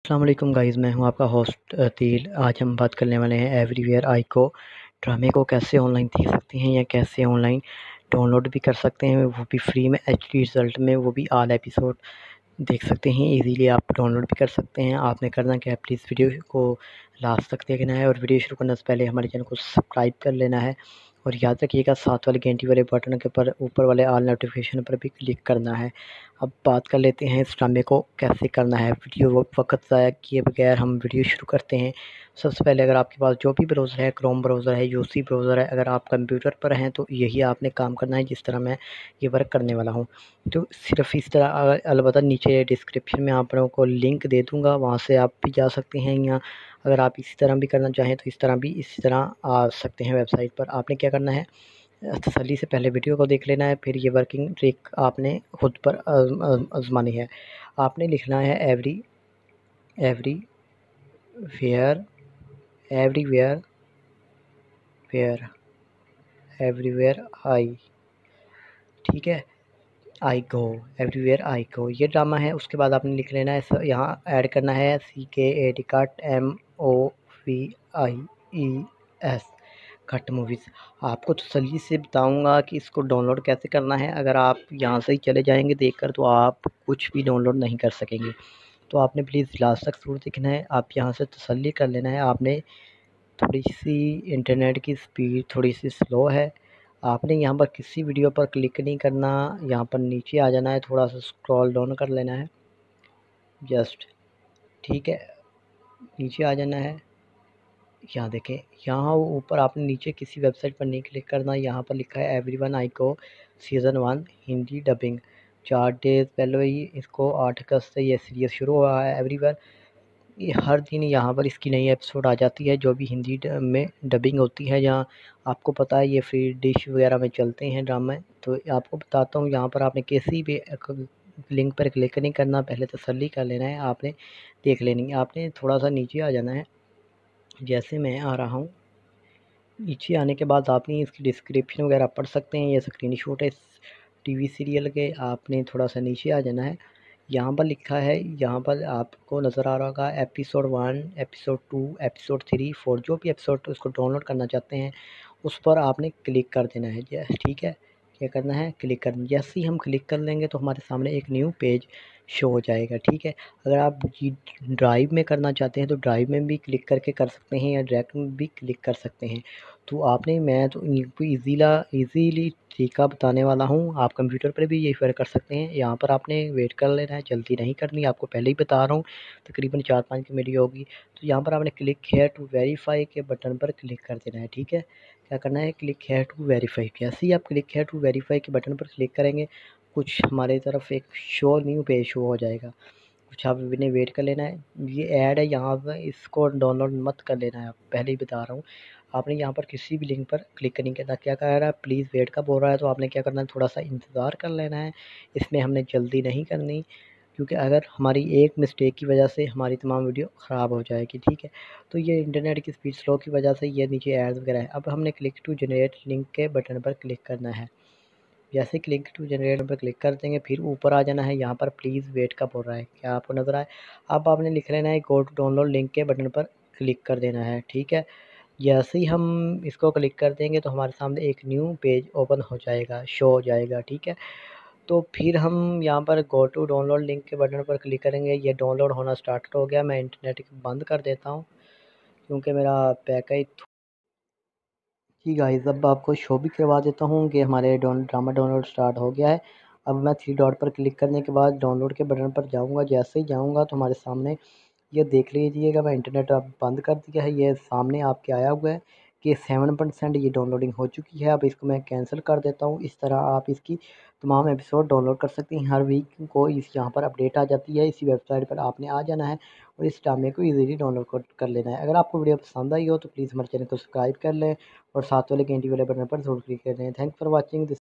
अस्सलाम वालेकुम गाइज़, मैं हूं आपका होस्ट अतील। आज हम बात करने वाले हैं एवरीवेयर आई को ड्रामे को कैसे ऑनलाइन देख सकते हैं या कैसे ऑनलाइन डाउनलोड भी कर सकते हैं, वो भी फ्री में एचडी रिज़ल्ट में, वो भी ऑल एपिसोड देख सकते हैं। इजीली आप डाउनलोड भी कर सकते हैं। आपने करना क्या है, प्लीज़ वीडियो को लास्ट तक देखना है और वीडियो शुरू करने से पहले हमारे चैनल को सब्सक्राइब कर लेना है और याद रखिएगा साथ वाले घंटी वाले बटन के ऊपर वाले ऑल नोटिफिकेशन पर भी क्लिक करना है। अब बात कर लेते हैं इस ड्रामे को कैसे करना है। वीडियो वक्त ज़ाया किए बगैर हम वीडियो शुरू करते हैं। सबसे पहले अगर आपके पास जो भी ब्राउज़र है, क्रोम ब्राउज़र है, यूसी ब्राउज़र है, अगर आप कंप्यूटर पर हैं तो यही आपने काम करना है जिस तरह मैं ये वर्क करने वाला हूँ। तो सिर्फ इस तरह अलबत्ता नीचे डिस्क्रिप्शन में आप लोगों को लिंक दे दूँगा, वहाँ से आप भी जा सकते हैं, या अगर आप इसी तरह भी करना चाहें तो इस तरह भी इसी तरह आ सकते हैं वेबसाइट पर। आपने क्या करना है, तसल्ली से पहले वीडियो को देख लेना है, फिर ये वर्किंग ट्रिक आपने खुद पर आजमानी है। आपने लिखना है everywhere everywhere where everywhere I, ठीक है, आई गो, एवरीवेयर आई गो, ये ड्रामा है। उसके बाद आपने लिख लेना है, यहाँ ऐड करना है CKAT cut MOVIES cut movies. आपको तसल्ली से बताऊंगा कि इसको डाउनलोड कैसे करना है। अगर आप यहाँ से ही चले जाएंगे देखकर तो आप कुछ भी डाउनलोड नहीं कर सकेंगे। तो आपने प्लीज़ लास्ट तक ज़रूर देखना है। आप यहाँ से तसल्ली कर लेना है। आपने थोड़ी सी इंटरनेट की स्पीड थोड़ी सी स्लो है। आपने यहाँ पर किसी वीडियो पर क्लिक नहीं करना, यहाँ पर नीचे आ जाना है, थोड़ा सा स्क्रॉल डाउन कर लेना है जस्ट, ठीक है, नीचे आ जाना है। यहाँ देखें, यहाँ ऊपर आपने नीचे किसी वेबसाइट पर नहीं क्लिक करना, यहाँ पर लिखा है एवरीवन आई को सीज़न 1 हिंदी डबिंग। 4 डेज़ पहले ही इसको 8 अगस्त से ये सीरीज़ शुरू हुआ है एवरीवन। ये हर दिन यहाँ पर इसकी नई एपिसोड आ जाती है जो भी हिंदी में डबिंग होती है। जहाँ आपको पता है ये फ्री डिश वगैरह में चलते हैं ड्रामे। तो आपको बताता हूँ, यहाँ पर आपने किसी भी लिंक पर क्लिक नहीं करना, पहले तसल्ली कर लेना है, आपने देख लेनी है। आपने थोड़ा सा नीचे आ जाना है, जैसे मैं आ रहा हूँ। नीचे आने के बाद आपने इसकी डिस्क्रिप्शन वगैरह पढ़ सकते हैं, ये स्क्रीनशॉट है इस टीवी सीरियल के। आपने थोड़ा सा नीचे आ जाना है, यहाँ पर लिखा है, यहाँ पर आपको नज़र आ रहा होगा एपिसोड 1, एपिसोड 2, एपिसोड 3, 4, जो भी एपिसोड उसको डाउनलोड करना चाहते हैं उस पर आपने क्लिक कर देना है। ठीक है, क्या करना है, क्लिक करना। जैसे ही हम क्लिक कर लेंगे तो हमारे सामने एक न्यू पेज शो हो जाएगा, ठीक है। अगर आप ड्राइव में करना चाहते हैं तो ड्राइव में भी क्लिक करके कर सकते हैं या डायरेक्ट में भी क्लिक कर सकते हैं। तो मैं तो इनको ईज़िली तरीका बताने वाला हूँ। आप कंप्यूटर पर भी यही फ़र्क कर सकते हैं। यहाँ पर आपने वेट कर लेना है, जल्दी नहीं करनी, आपको पहले ही बता रहा हूँ, तकरीबन 4-5 की मेरी होगी। तो यहाँ पर आपने क्लिक हेयर टू वेरीफ़ाई के बटन पर क्लिक कर देना है, ठीक है। क्या करना है, क्लिक हेयर टू वेरीफ़ाई। जैसे ही आप क्लिक हेयर टू वेरीफ़ाई के बटन पर क्लिक करेंगे, कुछ हमारी तरफ एक न्यू पेज शो हो जाएगा। कुछ आप ने वेट कर लेना है। ये ऐड है यहाँ पर, इसको डाउनलोड मत कर लेना है, आप पहले ही बता रहा हूँ। आपने यहाँ पर किसी भी लिंक पर क्लिक नहीं करना। क्या कह रहा है, प्लीज़ वेट का बोल रहा है, तो आपने क्या करना है, थोड़ा सा इंतज़ार कर लेना है। इसमें हमने जल्दी नहीं करनी, क्योंकि अगर हमारी एक मिस्टेक की वजह से हमारी तमाम वीडियो ख़राब हो जाएगी, ठीक है। तो ये इंटरनेट की स्पीड स्लो की वजह से ये नीचे एड्स वगैरह है। अब हमने क्लिक टू जनरेट लिंक के बटन पर क्लिक करना है। जैसे क्लिक टू जनरेट पर क्लिक कर देंगे, फिर ऊपर आ जाना है, यहाँ पर प्लीज़ वेट का बोल रहा है, क्या आपको नज़र आए। अब आपने लिख लेना है गो टू डाउनलोड लिंक के बटन पर क्लिक कर देना है, ठीक है। जैसे ही हम इसको क्लिक कर देंगे तो हमारे सामने एक न्यू पेज ओपन हो जाएगा, शो हो जाएगा, ठीक है। तो फिर हम यहाँ पर गो टू डाउनलोड लिंक के बटन पर क्लिक करेंगे। ये डाउनलोड होना स्टार्ट हो गया। मैं इंटरनेट बंद कर देता हूँ क्योंकि मेरा पैकेज। जी गाइस, अब आपको शो भी करवा देता हूँ कि हमारे ड्रामा डाउनलोड स्टार्ट हो गया है। अब मैं 3 डॉट पर क्लिक करने के बाद डाउनलोड के बटन पर जाऊँगा। जैसे ही जाऊँगा तो हमारे सामने ये देख लीजिएगा, मैं इंटरनेट अब बंद कर दिया है। ये सामने आपके आया हुआ है कि 7% ये डाउनलोडिंग हो चुकी है। अब इसको मैं कैंसिल कर देता हूँ। इस तरह आप इसकी तमाम एपिसोड डाउनलोड कर सकते हैं। हर वीक को इस यहाँ पर अपडेट आ जाती है। इसी वेबसाइट पर आपने आ जाना है और इस ड्रामे को ईज़िली डाउनलोड कर लेना है। अगर आपको वीडियो पसंद आई हो तो प्लीज़ हमारे चैनल को सब्सक्राइब कर लें और साथ वाले घंटी वाले बटन पर ज़रूर क्लिक कर दें। Thanks for watching this.